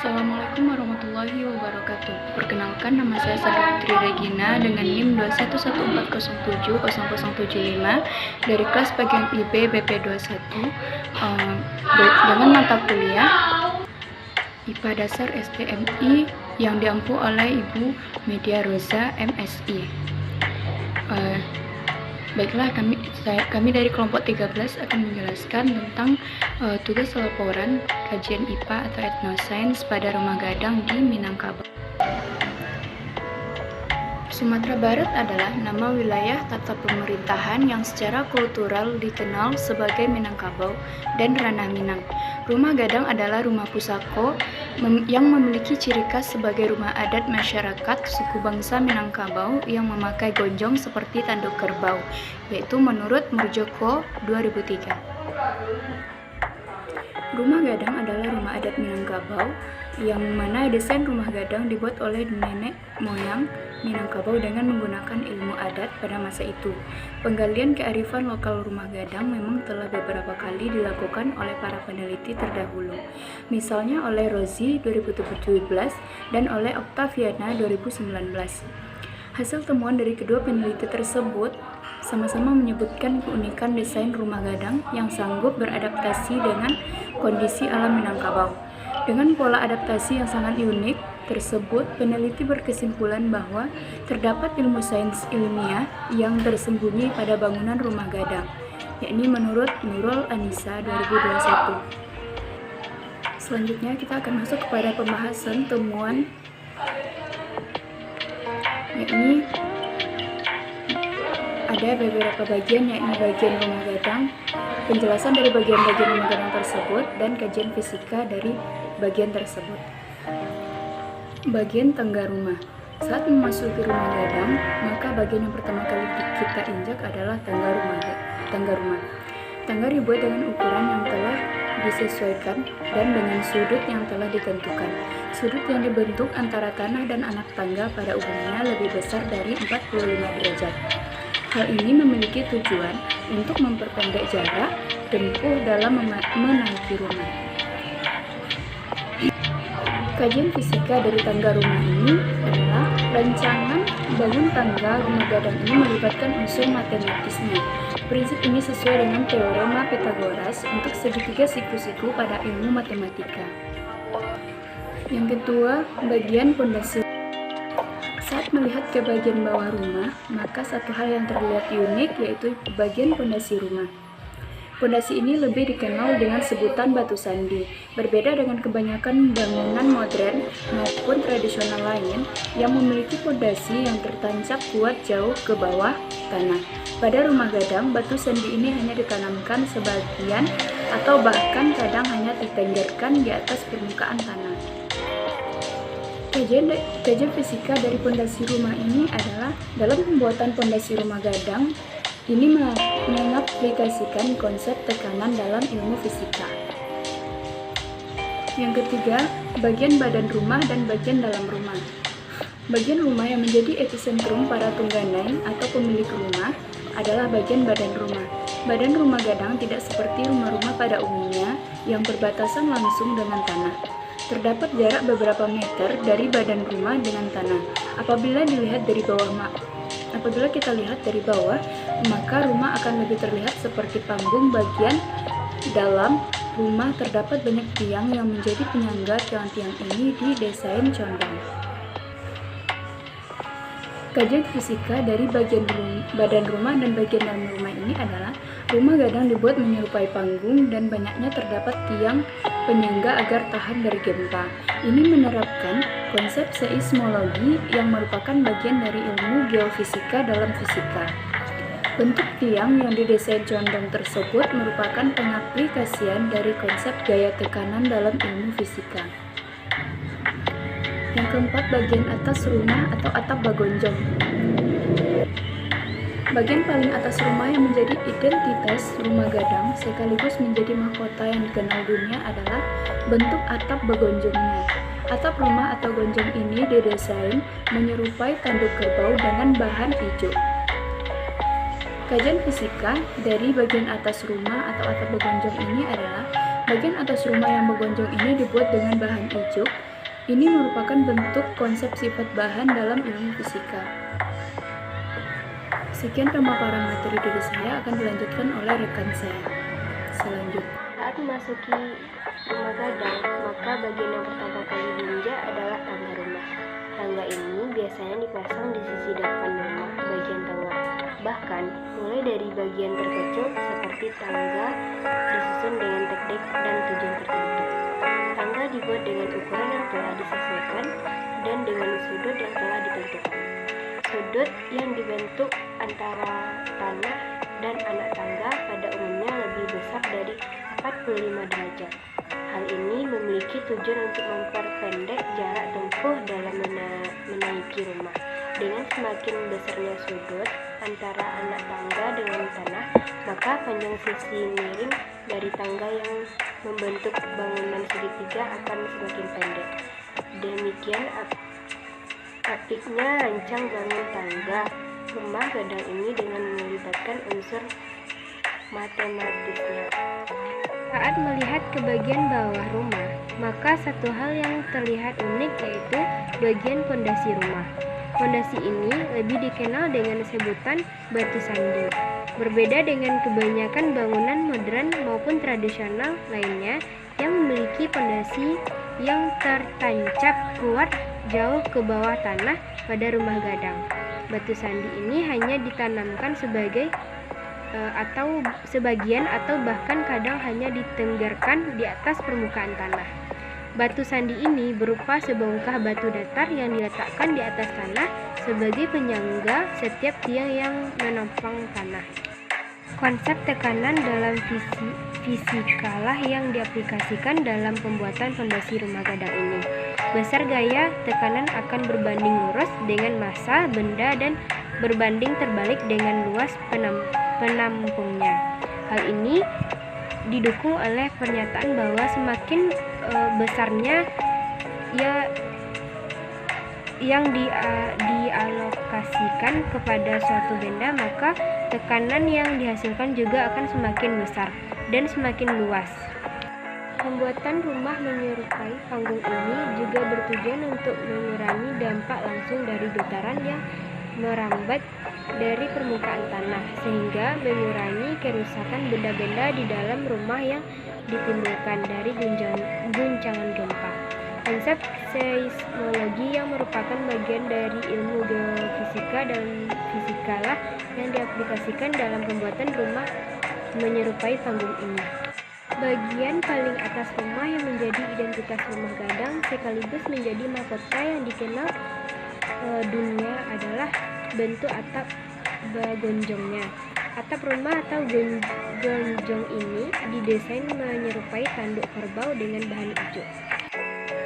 Assalamualaikum warahmatullahi wabarakatuh. Perkenalkan, nama saya Sandra Putri Regina dengan NIM 21140700075 dari kelas bagian IB BP21 dengan mata kuliah IPA Dasar STMI yang diampu oleh Ibu Media Rosa MSI. Baiklah, kami dari kelompok 13 akan menjelaskan tentang tugas laporan kajian IPA atau Ethnosains pada Rumah Gadang di Minangkabau. Sumatera Barat adalah nama wilayah tata pemerintahan yang secara kultural dikenal sebagai Minangkabau dan Ranah Minang. Rumah Gadang adalah rumah pusako yang memiliki ciri khas sebagai rumah adat masyarakat suku bangsa Minangkabau yang memakai gonjong seperti tanduk kerbau, yaitu menurut Murjoko 2003. Rumah Gadang adalah rumah adat Minangkabau yang mana desain rumah gadang dibuat oleh nenek moyang Minangkabau dengan menggunakan ilmu adat pada masa itu. Penggalian kearifan lokal rumah gadang memang telah beberapa kali dilakukan oleh para peneliti terdahulu, misalnya oleh Rozi 2017 dan oleh Octaviana 2019. Hasil temuan dari kedua peneliti tersebut sama-sama menyebutkan keunikan desain rumah gadang yang sanggup beradaptasi dengan kondisi alam Minangkabau. Dengan pola adaptasi yang sangat unik tersebut, peneliti berkesimpulan bahwa terdapat ilmu sains ilmiah yang tersembunyi pada bangunan rumah gadang, yakni menurut Nurul Anissa 2021. Selanjutnya kita akan masuk kepada pembahasan temuan, yakni ada beberapa bagian, yakni bagian rumah gadang, penjelasan dari bagian-bagian rumah gadang tersebut, dan kajian fisika dari bagian tersebut. Bagian tangga rumah. Saat memasuki rumah gadang, maka bagian yang pertama kali kita injak adalah tangga rumah. Tangga dibuat dengan ukuran yang telah disesuaikan dan dengan sudut yang telah ditentukan. Sudut yang dibentuk antara tanah dan anak tangga pada umumnya lebih besar dari 45 derajat. Hal ini memiliki tujuan untuk memperpendek jarak tempuh dalam menaiki rumah. Kajian fisika dari tangga rumah ini adalah rancangan bangun tangga rumah gadang ini melibatkan unsur matematisnya. Prinsip ini sesuai dengan teorema Pythagoras untuk segitiga siku-siku pada ilmu matematika. Yang kedua, bagian pondasi. Saat melihat ke bagian bawah rumah, maka satu hal yang terlihat unik yaitu bagian pondasi rumah. Pondasi ini lebih dikenal dengan sebutan batu sandi. Berbeda dengan kebanyakan bangunan modern maupun tradisional lain yang memiliki pondasi yang tertancap kuat jauh ke bawah tanah. Pada rumah gadang, batu sandi ini hanya ditanamkan sebagian atau bahkan kadang hanya ditenggerkan di atas permukaan tanah. Kajian fisika dari pondasi rumah ini adalah dalam pembuatan pondasi rumah gadang ini mengaplikasikan konsep tekanan dalam ilmu fisika. Yang ketiga, bagian badan rumah dan bagian dalam rumah. Bagian rumah yang menjadi epicentrum para tungganai atau pemilik rumah adalah bagian badan rumah. Badan rumah gadang tidak seperti rumah-rumah pada umumnya yang berbatasan langsung dengan tanah. Terdapat jarak beberapa meter dari badan rumah dengan tanah. Apabila kita lihat dari bawah, maka rumah akan lebih terlihat seperti panggung. Bagian dalam rumah terdapat banyak tiang yang menjadi penyangga tiang-tiang ini didesain condong. Kajian fisika dari badan rumah dan bagian dalam rumah ini adalah rumah gadang dibuat menyerupai panggung dan banyaknya terdapat tiang penyangga agar tahan dari gempa. Ini menerapkan konsep seismologi yang merupakan bagian dari ilmu geofisika dalam fisika. Bentuk tiang yang didesain condong tersebut merupakan pengaplikasian dari konsep gaya tekanan dalam ilmu fisika. Yang keempat, bagian atas rumah atau atap bagonjong. Bagian paling atas rumah yang menjadi identitas rumah gadang sekaligus menjadi mahkota yang dikenal dunia adalah bentuk atap bagonjongnya. Atap rumah atau gonjong ini didesain menyerupai tanduk kerbau dengan bahan hijau. Kajian fisika dari bagian atas rumah atau atap bagonjong ini adalah bagian atas rumah yang bagonjong ini dibuat dengan bahan hijau Ini merupakan bentuk konsep sifat bahan dalam ilmu fisika. Sekian pemaparan materi dari saya akan dilanjutkan oleh rekan saya. Selanjutnya, saat memasuki rumah gadang, maka bagian yang pertama kali diinjak adalah tangga rumah. Tangga ini biasanya dipasang di sisi depan rumah bagian tengah. Bahkan, mulai dari bagian terkecil seperti tangga disusun dengan teknik dan tujuan tertentu. Tangga dibuat dengan ukuran yang telah disesuaikan dan dengan sudut yang telah ditentukan. Sudut yang dibentuk antara tanah dan anak tangga pada umumnya lebih besar dari 45 derajat. Hal ini memiliki tujuan untuk memperpendek jarak tempuh dalam menaiki rumah. Dengan semakin besarnya sudut antara anak tangga dengan tanah, maka panjang sisi miring dari tangga yang membentuk bangunan segitiga akan semakin pendek. Demikian apiknya rancang bangun tangga rumah gadang ini dengan melibatkan unsur matematisnya. Saat melihat ke bagian bawah rumah, maka satu hal yang terlihat unik yaitu bagian pondasi rumah. Pondasi ini lebih dikenal dengan sebutan batu sandi. Berbeda dengan kebanyakan bangunan modern maupun tradisional lainnya yang memiliki pondasi yang tertancap kuat jauh ke bawah tanah pada rumah gadang. Batu sandi ini hanya ditanamkan sebagian atau bahkan kadang hanya ditenggerkan di atas permukaan tanah. Batu sandi ini berupa sebongkah batu datar yang diletakkan di atas tanah sebagai penyangga setiap tiang yang menopang tanah. Konsep tekanan dalam fisikalah yang diaplikasikan dalam pembuatan fondasi rumah gadang ini. Besar gaya tekanan akan berbanding lurus dengan massa benda dan berbanding terbalik dengan luas penampungnya. Hal ini didukung oleh pernyataan bahwa semakin besarnya yang dialokasikan kepada suatu benda, maka tekanan yang dihasilkan juga akan semakin besar dan semakin luas. Pembuatan rumah menyerupai panggung ini juga bertujuan untuk mengurangi dampak langsung dari getaran yang merambat dari permukaan tanah, sehingga mengurangi kerusakan benda-benda di dalam rumah yang ditimbulkan dari guncangan gempa. Konsep seismologi yang merupakan bagian dari ilmu geofisika dan fisikalah yang diaplikasikan dalam pembuatan rumah menyerupai panggung ini. Bagian paling atas rumah yang menjadi identitas rumah gadang sekaligus menjadi mahkota yang dikenal dunia adalah bentuk atap gonjongnya. Atap rumah atau gonjong ini didesain menyerupai tanduk kerbau dengan bahan ijo.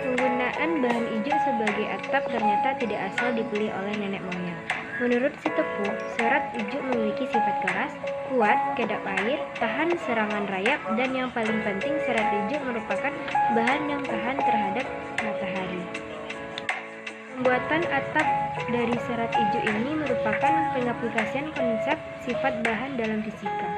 Penggunaan bahan ijo sebagai atap ternyata tidak asal dipilih oleh nenek moyang. Menurut Sitepu, serat ijo memiliki sifat keras, kuat, kedap air, tahan serangan rayap, dan yang paling penting serat ijo merupakan bahan yang tahan terhadap matahari. Pembuatan atap dari serat ijo ini merupakan pengaplikasian konsep sifat bahan dalam fisika.